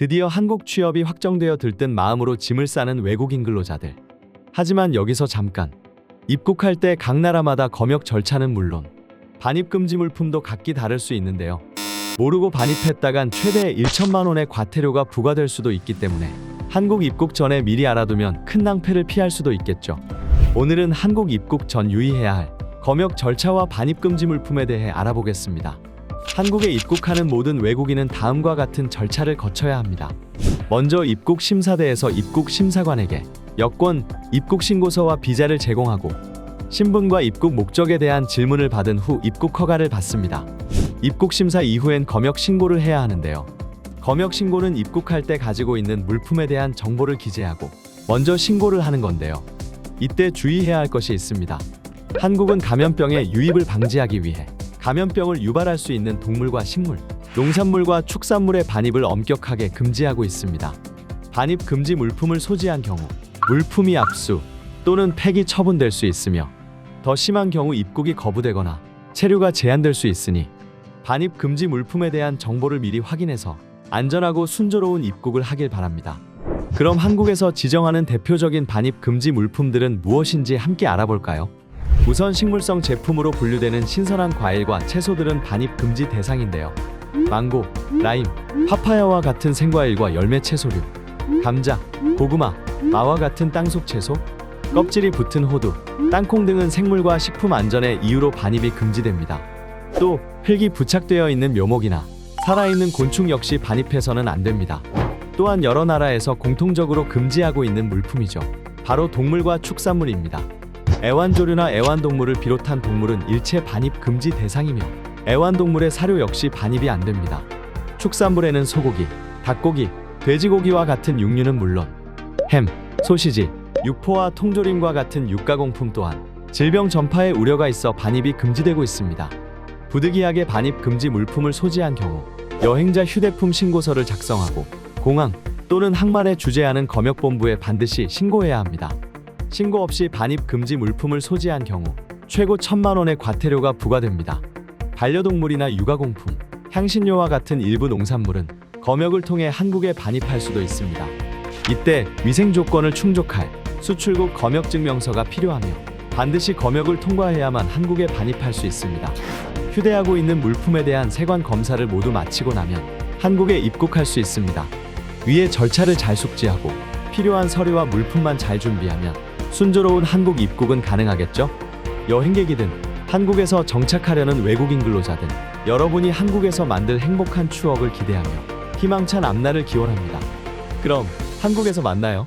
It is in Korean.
드디어 한국 취업이 확정되어 들뜬 마음으로 짐을 싸는 외국인 근로자들. 하지만 여기서 잠깐. 입국할 때 각 나라마다 검역 절차는 물론 반입 금지 물품도 각기 다를 수 있는데요. 모르고 반입했다간 최대 1천만 원의 과태료가 부과될 수도 있기 때문에 한국 입국 전에 미리 알아두면 큰 낭패를 피할 수도 있겠죠. 오늘은 한국 입국 전 유의해야 할 검역 절차와 반입 금지 물품에 대해 알아보겠습니다. 한국에 입국하는 모든 외국인은 다음과 같은 절차를 거쳐야 합니다. 먼저 입국 심사대에서 입국 심사관에게 여권, 입국 신고서와 비자를 제공하고 신분과 입국 목적에 대한 질문을 받은 후 입국 허가를 받습니다. 입국 심사 이후엔 검역 신고를 해야 하는데요. 검역 신고는 입국할 때 가지고 있는 물품에 대한 정보를 기재하고 먼저 신고를 하는 건데요. 이때 주의해야 할 것이 있습니다. 한국은 감염병의 유입을 방지하기 위해 감염병을 유발할 수 있는 동물과 식물, 농산물과 축산물의 반입을 엄격하게 금지하고 있습니다. 반입 금지 물품을 소지한 경우 물품이 압수 또는 폐기 처분될 수 있으며 더 심한 경우 입국이 거부되거나 체류가 제한될 수 있으니 반입 금지 물품에 대한 정보를 미리 확인해서 안전하고 순조로운 입국을 하길 바랍니다. 그럼 한국에서 지정하는 대표적인 반입 금지 물품들은 무엇인지 함께 알아볼까요? 우선 식물성 제품으로 분류되는 신선한 과일과 채소들은 반입 금지 대상인데요. 망고, 라임, 파파야와 같은 생과일과 열매 채소류, 감자, 고구마, 마와 같은 땅속 채소, 껍질이 붙은 호두, 땅콩 등은 생물과 식품 안전의 이유로 반입이 금지됩니다. 또 흙이 부착되어 있는 묘목이나 살아있는 곤충 역시 반입해서는 안 됩니다. 또한 여러 나라에서 공통적으로 금지하고 있는 물품이죠. 바로 동물과 축산물입니다. 애완조류나 애완동물을 비롯한 동물은 일체 반입 금지 대상이며 애완동물의 사료 역시 반입이 안 됩니다. 축산물에는 소고기, 닭고기, 돼지고기와 같은 육류는 물론 햄, 소시지, 육포와 통조림과 같은 육가공품 또한 질병 전파의 우려가 있어 반입이 금지되고 있습니다. 부득이하게 반입 금지 물품을 소지한 경우 여행자 휴대폰 신고서를 작성하고 공항 또는 항만에 주재하는 검역본부에 반드시 신고해야 합니다. 신고 없이 반입 금지 물품을 소지한 경우 최고 1,000만 원의 과태료가 부과됩니다. 반려동물이나 육아공품, 향신료와 같은 일부 농산물은 검역을 통해 한국에 반입할 수도 있습니다. 이때 위생 조건을 충족할 수출국 검역 증명서가 필요하며 반드시 검역을 통과해야만 한국에 반입할 수 있습니다. 휴대하고 있는 물품에 대한 세관 검사를 모두 마치고 나면 한국에 입국할 수 있습니다. 위의 절차를 잘 숙지하고 필요한 서류와 물품만 잘 준비하면 순조로운 한국 입국은 가능하겠죠? 여행객이든 한국에서 정착하려는 외국인 근로자든 여러분이 한국에서 만들 행복한 추억을 기대하며 희망찬 앞날을 기원합니다. 그럼 한국에서 만나요.